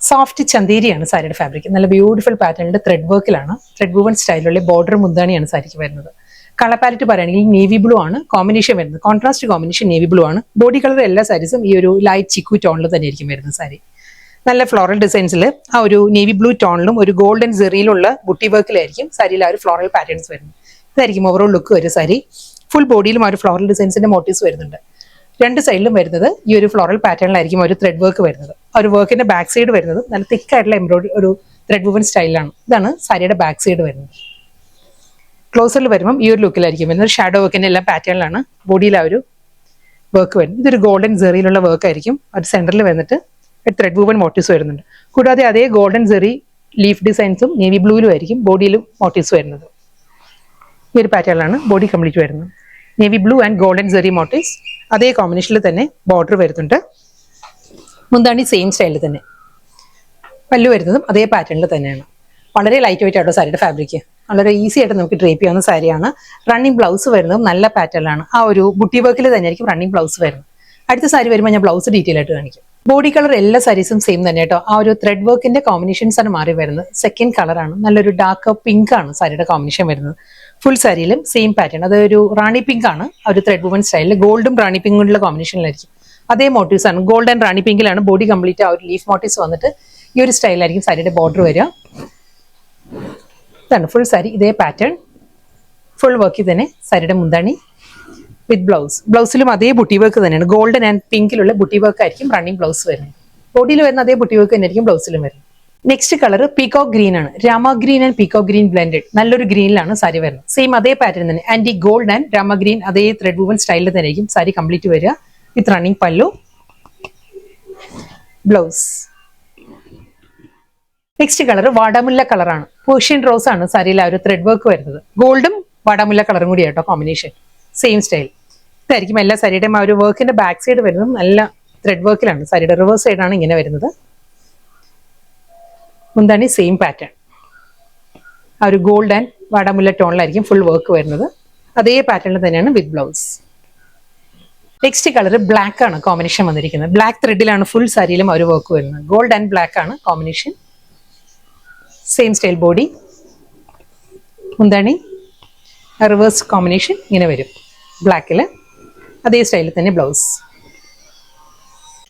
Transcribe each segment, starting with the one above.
Soft ചന്തേരിയാണ് സാരിയുടെ fabric. നല്ല beautiful പാറ്റേണിന്റെ ത്രെഡ് വർക്കിലാണ്, ത്രെഡ് വൂവൺ സ്റ്റൈലിലുള്ള ബോർഡർ മുന്താണിയാണ് സാരിക്ക് വരുന്നത്. കളർ പാലറ്റ് പറയുകയാണെങ്കിൽ നേവി ബ്ലൂ ആണ് കോമ്പിനേഷൻ വരുന്നത്, കോൺട്രാസ്റ്റ് കോമ്പിനേഷൻ നേവി ബ്ലൂ ആണ്. ബോഡി കളർ എല്ലാ സാരീസും ഈ ഒരു ലൈറ്റ് ചിക്കു ടോണിൽ തന്നെ ആയിരിക്കും വരുന്നത്. സാരി നല്ല ഫ്ലോറൽ ഡിസൈൻസിൽ ആ ഒരു നേവി ബ്ലൂ ടോണിലും ഒരു ഗോൾഡൻ സെറിയിലുള്ള ബുട്ടി വർക്കിലായിരിക്കും സാരിയിൽ ആ ഒരു ഫ്ലോറൽ പാറ്റേൺസ് വരുന്നത്. ഇതായിരിക്കും ഓവറോൾ ലുക്ക് വരും. സാരി ഫുൾ ബോഡിയിലും ആ ഒരു ഫ്ലോറൽ ഡിസൈൻസിന്റെ മോട്ടീവ്സ് വരുന്നുണ്ട്. രണ്ട് സൈഡിലും വരുന്നത് ഈ ഒരു ഫ്ലോറൽ പാറ്റേണിലായിരിക്കും ഒരു ത്രെഡ് വർക്ക് വരുന്നത്. ആ ഒരു വർക്കിന്റെ ബാക്ക് സൈഡ് വരുന്നത് നല്ല തിക്ക് ആയിട്ടുള്ള എംബ്രോയിഡറി ഒരു ത്രെഡ് വൂവൻ സ്റ്റൈലാണ്. ഇതാണ് സാരിയുടെ ബാക്ക് സൈഡ് വരുന്നത്. ക്ലോസറിൽ വരുമ്പം ഈ ഒരു ലുക്കിലായിരിക്കും വരുന്നത്. ഷാഡോ വർക്കിന്റെ എല്ലാ പാറ്റേണിലാണ് ബോഡിയിൽ ആ ഒരു വർക്ക് വരുന്നത്. ഇതൊരു ഗോൾഡൻ സെറിയിലുള്ള വർക്ക് ആയിരിക്കും. ഒരു സെന്ററിൽ വന്നിട്ട് ത്രെഡ് വൂവൻ മോട്ടീവ്സ് വരുന്നുണ്ട്. കൂടാതെ അതേ ഗോൾഡൻ സെറി ലീഫ് ഡിസൈൻസും നേവി ബ്ലൂയിലും ആയിരിക്കും ബോഡിയിലും മോട്ടീവ്സ് വരുന്നത്. ഈ ഒരു പാറ്റേണിലാണ് ബോഡി കംപ്ലീറ്റ് വരുന്നത്. Navy blue and golden zari motifs അതേ കോമ്പിനേഷനിൽ തന്നെ ബോർഡർ വരുന്നുണ്ട്. മുന്താണി സെയിം സ്റ്റൈലിൽ തന്നെ. പല്ലു വരുന്നതും അതേ പാറ്റേണിൽ തന്നെയാണ്. വളരെ ലൈറ്റ് വെയിറ്റ് ആട്ടോ സാരിയുടെ ഫാബ്രിക്. വളരെ ഈസി ആയിട്ട് നമുക്ക് ഡ്രേപ്പ് ചെയ്യാവുന്ന സാരിയാണ്. റണ്ണിങ് ബ്ലൗസ് വരുന്നതും നല്ല പാറ്റേണിലാണ്. ആ ഒരു ബുട്ടി വർക്കിൽ തന്നെയായിരിക്കും റണ്ണിങ് ബ്ലൗസ് വരുന്നത്. അടുത്ത സാരി വരുമ്പോൾ ഞാൻ ബ്ലൗസ് ഡീറ്റെയിൽ ആയിട്ട് കാണിക്കും. ബോഡി കളർ എല്ലാ സാരീസും സെയിം തന്നെ കേട്ടോ. ആ ഒരു ത്രെഡ് വർക്കിന്റെ കോമ്പിനേഷൻസ് ആണ് മാറി വരുന്നത്. സെക്കൻഡ് കളറാണ്, നല്ലൊരു ഡാർക്ക് പിങ്ക് ആണ് സാരിയുടെ കോമ്പിനേഷൻ വരുന്നത്. ഫുൾ സാരിയിലും സെയിം പാറ്റേൺ, അതൊരു റാണി പിങ്ക് ആണ്. ആ ഒരു ത്രെഡ് വുവൻ സ്റ്റൈലിൽ ഗോൾഡും റാണി പിങ്കുള്ള കോമ്പിനേഷനിലായിരിക്കും. അതേ മോട്ടീവ്സ് ആണ്. ഗോൾഡ് ആൻഡ് റാണി പിങ്കിലാണ് ബോഡി കംപ്ലീറ്റ് ആ ഒരു ലീഫ് മോട്ടീവ്സ് വന്നിട്ട് ഈ ഒരു സ്റ്റൈലായിരിക്കും സാരിയുടെ ബോർഡർ വരിക. ഇതാണ് ഫുൾ സാരി, ഇതേ പാറ്റേൺ ഫുൾ വർക്കിൽ തന്നെ സാരിയുടെ മുന്താണി വിത്ത് ബ്ലൗസ്. ബ്ലൗസിലും അതേ ബുട്ടി വർക്ക് തന്നെയാണ്. ഗോൾഡൻ ആൻഡ് പിങ്കിലുള്ള ബുട്ടി വർക്ക് ആയിരിക്കും റണ്ണിങ് ബ്ലൗസ് വരുന്നത്. ബോഡിയിൽ വരുന്ന അതേ ബുട്ടി വർക്ക് തന്നെ ആയിരിക്കും ബ്ലൗസിലും വരുന്നത്. നെക്സ്റ്റ് കളർ പീകോക്ക് ഗ്രീൻ ആണ്. രാമ green and peacock green blended. നല്ലൊരു ഗ്രീനിലാണ് സാരി വരുന്നത്. സെയിം അതേ പാറ്റേൺ തന്നെ. ആൻറ്റി ഗോൾഡ് ആൻഡ് രാമ ഗ്രീൻ അതേ ത്രെഡ് വൂവൻ സ്റ്റൈലിൽ തന്നെ ആയിരിക്കും സാരി കംപ്ലീറ്റ് വരിക. With running pallu, blouse. Next colour വാടാമുല്ല കളറാണ്. പേർഷ്യൻ റോസ് ആണ് സാരിയിൽ ആ ഒരു ത്രെഡ് വർക്ക് വരുന്നത്. ഗോൾഡും വാടാമുല്ല കളറും കൂടി ആട്ടോ കോമ്പിനേഷൻ. Same style. ഇതായിരിക്കും എല്ലാ സാരിയുടെയും ആ ഒരു വർക്കിന്റെ ബാക്ക് സൈഡ് വരുന്നതും നല്ല ത്രെഡ് വർക്കിലാണ്. സാരിയുടെ റിവേഴ്സ് സൈഡാണ് ഇങ്ങനെ വരുന്നത്. മുന്താണി സെയിം പാറ്റേൺ, ആ ഒരു ഗോൾഡ് ആൻഡ് വാടാമുല്ല ടോണിലായിരിക്കും ഫുൾ വർക്ക് വരുന്നത്. അതേ പാറ്റേണിൽ തന്നെയാണ് with blouse. Next colour black ആണ് കോമ്പിനേഷൻ വന്നിരിക്കുന്നത്. ബ്ലാക്ക് ത്രെഡിലാണ് ഫുൾ സാരിയിലും ഒരു വർക്ക് വരുന്നത്. ഗോൾഡ് ആൻഡ് ബ്ലാക്ക് ആണ് കോമ്പിനേഷൻ. സെയിം സ്റ്റൈൽ ബോഡി, മുന്താണി റിവേഴ്സ് കോമ്പിനേഷൻ ഇങ്ങനെ വരും ബ്ലാക്കിൽ. അതേ സ്റ്റൈലിൽ തന്നെ ബ്ലൗസ്.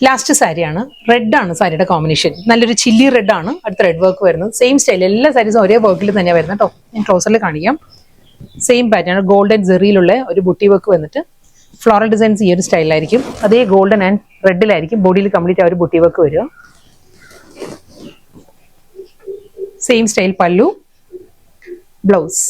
ലാസ്റ്റ് സാരിയാണ്. റെഡ് ആണ് സാരിയുടെ കോമ്പിനേഷൻ. നല്ലൊരു ചില്ലി റെഡ് ആണ് അടുത്ത റെഡ് വർക്ക് വരുന്നത്. സെയിം സ്റ്റൈൽ എല്ലാ സാരീസും ഒരേ വർക്കിൽ തന്നെയാണ് വരുന്നത് കേട്ടോ. ഞാൻ ക്ലോസറിൽ കാണിക്കാം. സെയിം പാറ്റേൺ ഗോൾഡൻ സെറിയിലുള്ള ഒരു ബുട്ടി വർക്ക് വന്നിട്ട് ഫ്ലോറൽ ഡിസൈൻസ് ഈ ഒരു സ്റ്റൈലായിരിക്കും. അതേ ഗോൾഡൻ ആൻഡ് റെഡിലായിരിക്കും ബോഡിയിൽ കംപ്ലീറ്റ് ആ ഒരു ബുട്ടി വർക്ക് വരിക. സെയിം സ്റ്റൈൽ പല്ലു, ബ്ലൗസ്.